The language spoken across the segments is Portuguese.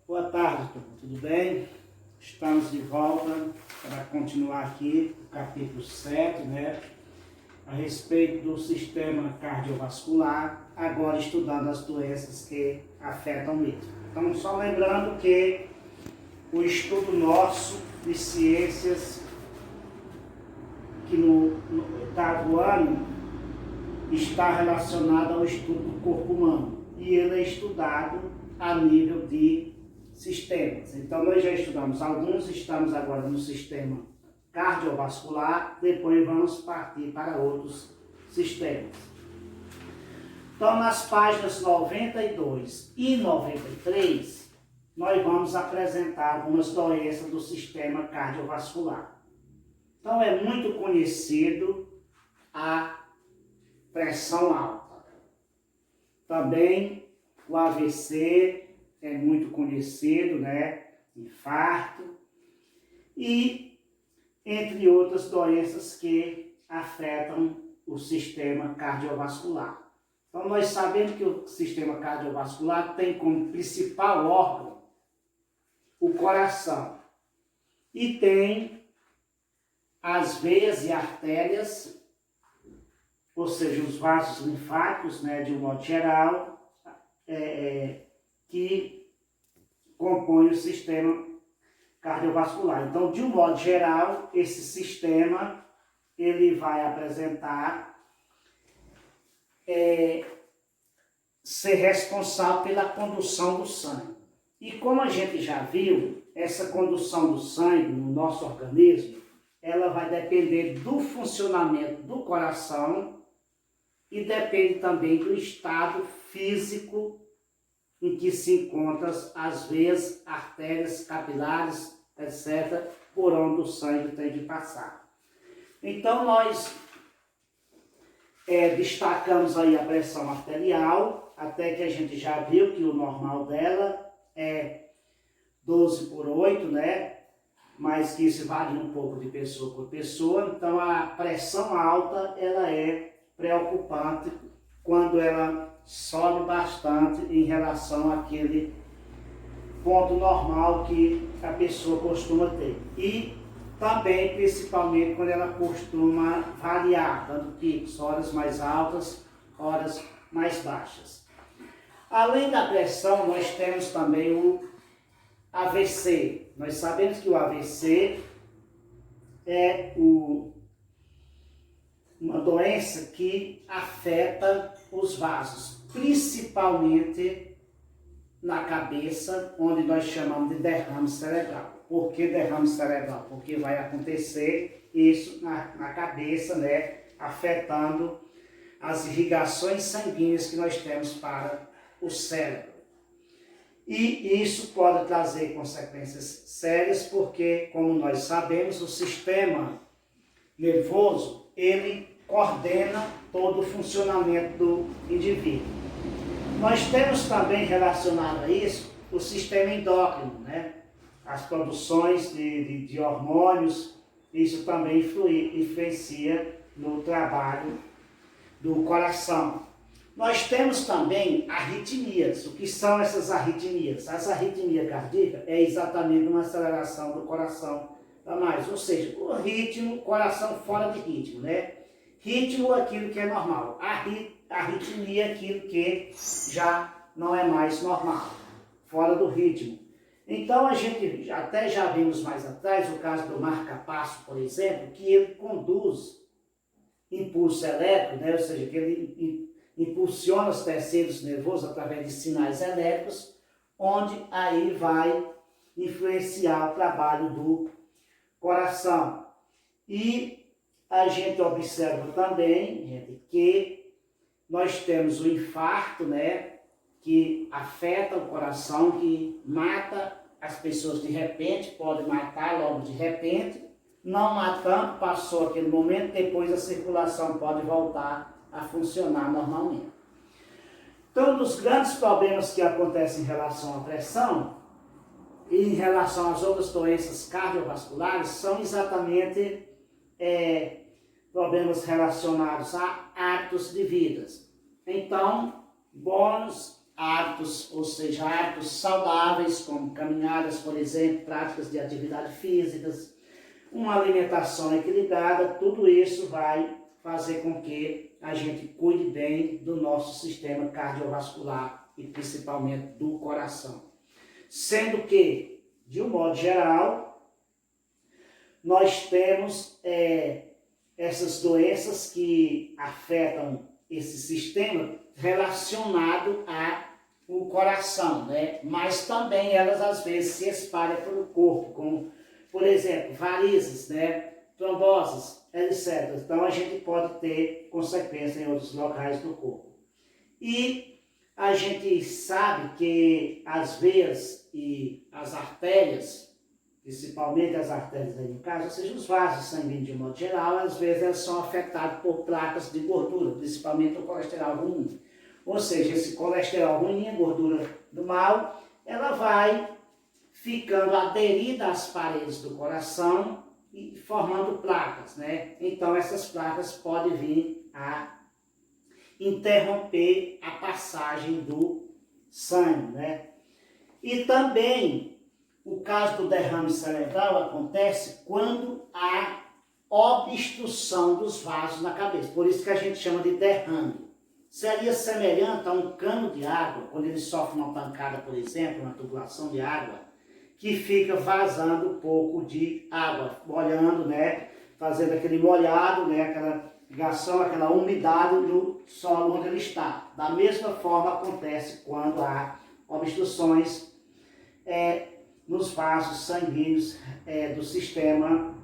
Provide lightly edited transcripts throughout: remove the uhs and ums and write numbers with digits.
Boa tarde, turma. Tudo bem? Estamos de volta para continuar aqui o capítulo 7, a respeito do sistema cardiovascular, agora estudando as doenças que afetam o mesmo. Então, só lembrando que o estudo nosso de ciências, que no 8º ano, está relacionado ao estudo do corpo humano, e ele é estudado a nível de sistemas. Então, nós já estudamos alguns, estamos agora no sistema cardiovascular, depois vamos partir para outros sistemas. Então, nas páginas 92 e 93, nós vamos apresentar algumas doenças do sistema cardiovascular. Então, é muito conhecido a pressão alta. Também o AVC é muito conhecido, infarto, e entre outras doenças que afetam o sistema cardiovascular. Então, nós sabemos que o sistema cardiovascular tem como principal órgão o coração, e tem as veias e artérias, ou seja, os vasos linfáticos, de um modo geral, que compõem o sistema cardiovascular. Então, de um modo geral, esse sistema ele vai apresentar ser responsável pela condução do sangue. E como a gente já viu, essa condução do sangue no nosso organismo, ela vai depender do funcionamento do coração e depende também do estado físico em que se encontram as veias, artérias, capilares, etc., por onde o sangue tem de passar. Então, nós destacamos aí a pressão arterial, até que a gente já viu que o normal dela é 12/8, mas que isso varia um pouco de pessoa por pessoa. Então, a pressão alta, ela é preocupante quando ela sobe bastante em relação àquele ponto normal que a pessoa costuma ter. E também, principalmente, quando ela costuma variar, dando picos, horas mais altas, horas mais baixas. Além da pressão, nós temos também o AVC. Nós sabemos que o AVC é uma doença que afeta os vasos, principalmente na cabeça, onde nós chamamos de derrame cerebral. Por que derrame cerebral? Porque vai acontecer isso na cabeça, afetando as irrigações sanguíneas que nós temos para o cérebro. E isso pode trazer consequências sérias, porque, como nós sabemos, o sistema nervoso, ele coordena todo o funcionamento do indivíduo. Nós temos também relacionado a isso o sistema endócrino, as produções de hormônios, isso também influencia no trabalho do coração. Nós temos também arritmias. O que são essas arritmias? As arritmias cardíacas é exatamente uma aceleração do coração a mais, ou seja, o ritmo, coração fora de ritmo, Ritmo é aquilo que é normal, arritmia é aquilo que já não é mais normal, fora do ritmo. Então, a gente até já vimos mais atrás o caso do marca-passo, por exemplo, que ele conduz impulso elétrico, ou seja, que ele impulsiona os tecidos nervosos através de sinais elétricos, onde aí vai influenciar o trabalho do coração. E a gente observa também, gente, que nós temos o infarto, que afeta o coração, que mata as pessoas de repente, pode matar logo de repente, não matando, passou aquele momento, depois a circulação pode voltar a funcionar normalmente. Então, um dos grandes problemas que acontecem em relação à pressão e em relação às outras doenças cardiovasculares são exatamente problemas relacionados a hábitos de vida. Então, bônus hábitos, ou seja, hábitos saudáveis, como caminhadas, por exemplo, práticas de atividade físicas, uma alimentação equilibrada, tudo isso vai fazer com que a gente cuide bem do nosso sistema cardiovascular e principalmente do coração. Sendo que, de um modo geral, nós temos essas doenças que afetam esse sistema relacionado ao coração, né? Mas também elas às vezes se espalham pelo corpo, como, por exemplo, varizes, né? Tromboses, etc. Então a gente pode ter consequências em outros locais do corpo. E a gente sabe que as veias e as artérias, principalmente as artérias aí no caso, ou seja, os vasos sanguíneos de modo geral, às vezes elas são afetadas por placas de gordura, principalmente o colesterol ruim. Ou seja, esse colesterol ruim, a gordura do mal, ela vai ficando aderida às paredes do coração e formando placas, né? Então essas placas podem vir a interromper a passagem do sangue, né? E também o caso do derrame cerebral acontece quando há obstrução dos vasos na cabeça. Por isso que a gente chama de derrame. Seria semelhante a um cano de água, quando ele sofre uma pancada, por exemplo, uma tubulação de água, que fica vazando um pouco de água, molhando, né? Fazendo aquele molhado, né? Aquela ligação, aquela umidade do solo onde ele está. Da mesma forma acontece quando há obstruções nos vasos sanguíneos do sistema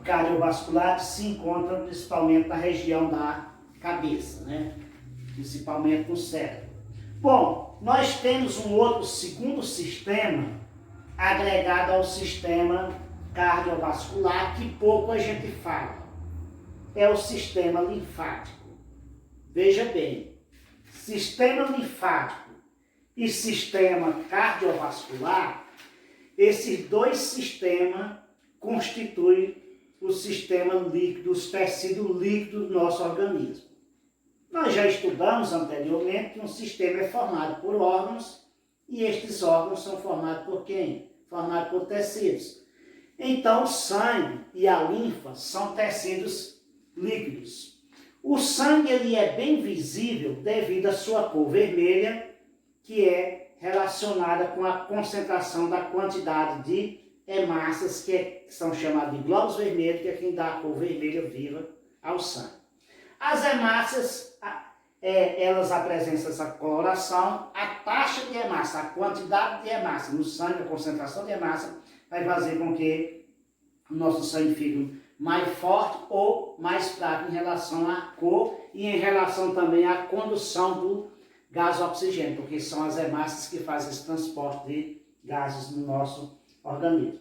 cardiovascular, que se encontram principalmente na região da cabeça, né? Principalmente no cérebro. Bom, nós temos um outro segundo sistema agregado ao sistema cardiovascular que pouco a gente fala. É o sistema linfático. Veja bem, sistema linfático e sistema cardiovascular, esses dois sistemas constituem o sistema líquido, os tecidos líquidos do nosso organismo. Nós já estudamos anteriormente que um sistema é formado por órgãos e estes órgãos são formados por quem? Formados por tecidos. Então, o sangue e a linfa são tecidos líquidos. O sangue ele é bem visível devido à sua cor vermelha, que é relacionada com a concentração da quantidade de hemácias, que são chamadas de glóbulos vermelhos, que é quem dá a cor vermelha viva ao sangue. As hemácias, elas apresentam essa coloração, a taxa de hemácia, a quantidade de hemácia no sangue, a concentração de hemácia, vai fazer com que o nosso sangue fique mais forte ou mais fraco em relação à cor e em relação também à condução do gás oxigênio, porque são as hemácias que fazem esse transporte de gases no nosso organismo.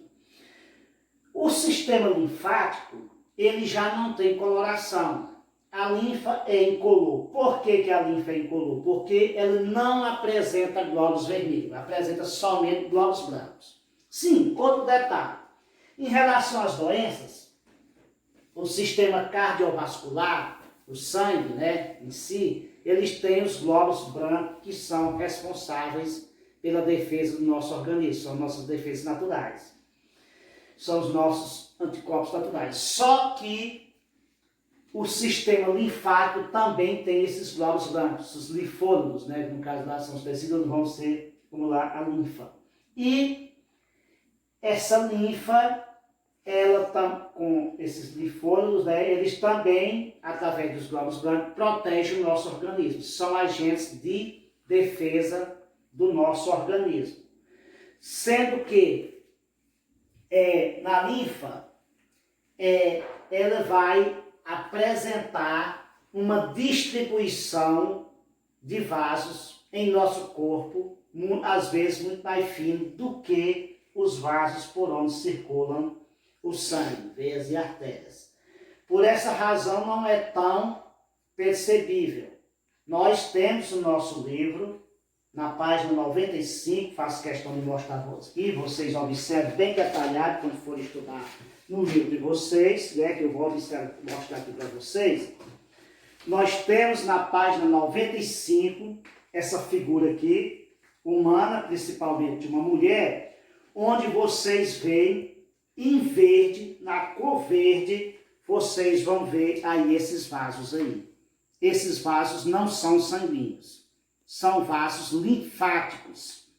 O sistema linfático, ele já não tem coloração. A linfa é incolor. Por que a linfa é incolor? Porque ela não apresenta glóbulos vermelhos, apresenta somente glóbulos brancos. Sim, outro detalhe. Em relação às doenças, o sistema cardiovascular, o sangue, né, em si, eles têm os glóbulos brancos que são responsáveis pela defesa do nosso organismo, são nossas defesas naturais. São os nossos anticorpos naturais. Só que o sistema linfático também tem esses glóbulos brancos, os linfônodos, né? No caso lá são os tecidos, vão ser como lá a linfa. E essa linfa, ela tá com esses linfônodos, né? Eles também, através dos glóbulos brancos, protegem o nosso organismo. São agentes de defesa do nosso organismo. Sendo que na linfa, ela vai apresentar uma distribuição de vasos em nosso corpo, às vezes muito mais fino do que os vasos por onde circulam o sangue, veias e artérias. Por essa razão não é tão percebível. Nós temos o nosso livro, na página 95, faço questão de mostrar aqui, vocês observem bem detalhado quando for estudar no livro de vocês, né, que eu vou mostrar aqui para vocês. Nós temos na página 95 essa figura aqui, humana, principalmente de uma mulher, onde vocês veem em verde, na cor verde, vocês vão ver aí esses vasos aí. Esses vasos não são sanguíneos, são vasos linfáticos.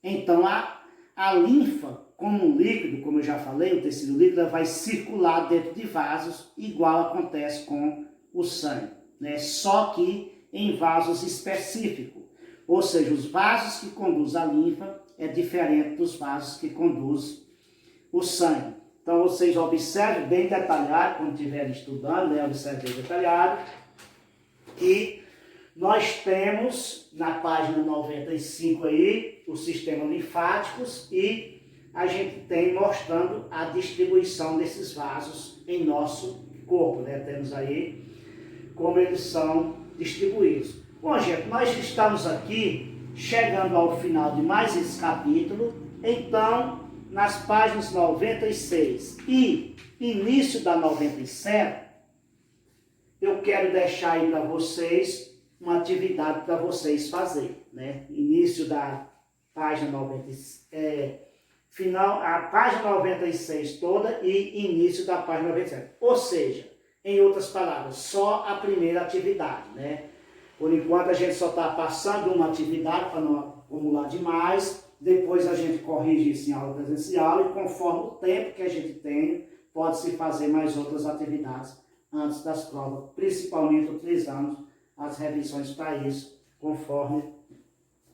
Então, a linfa, como um líquido, como eu já falei, o tecido líquido vai circular dentro de vasos, igual acontece com o sangue, né? Só que em vasos específicos. Ou seja, os vasos que conduzem a linfa é diferente dos vasos que conduzem o sangue. Então, vocês observem bem detalhado, quando estiverem estudando, né? Observem bem detalhado, que nós temos na página 95 aí, os sistemas linfáticos e a gente tem mostrando a distribuição desses vasos em nosso corpo, né? Temos aí como eles são distribuídos. Bom, gente, nós estamos aqui chegando ao final de mais esse capítulo, então, nas páginas 96 e início da 97, eu quero deixar aí para vocês uma atividade para vocês fazerem, né? Início da página 96, final, a página 96 toda e início da página 97. Ou seja, em outras palavras, só a primeira atividade, né? Por enquanto a gente só está passando uma atividade para não acumular demais, depois a gente corrige isso em aula presencial e conforme o tempo que a gente tem, pode-se fazer mais outras atividades antes das provas, principalmente utilizando as revisões para isso, conforme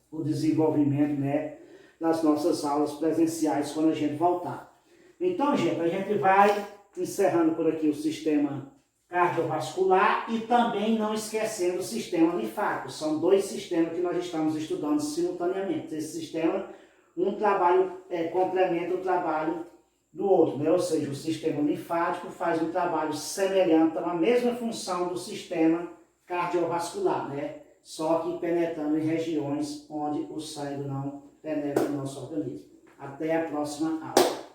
o desenvolvimento, né, das nossas aulas presenciais quando a gente voltar. Então, gente, a gente vai encerrando por aqui o sistema cardiovascular e também não esquecendo o sistema linfático. São dois sistemas que nós estamos estudando simultaneamente. Esse sistema, um trabalho complementa o trabalho do outro, né? Ou seja, o sistema linfático faz um trabalho semelhante à mesma função do sistema cardiovascular, né? Só que penetrando em regiões onde o sangue não penetra no nosso organismo. Até a próxima aula.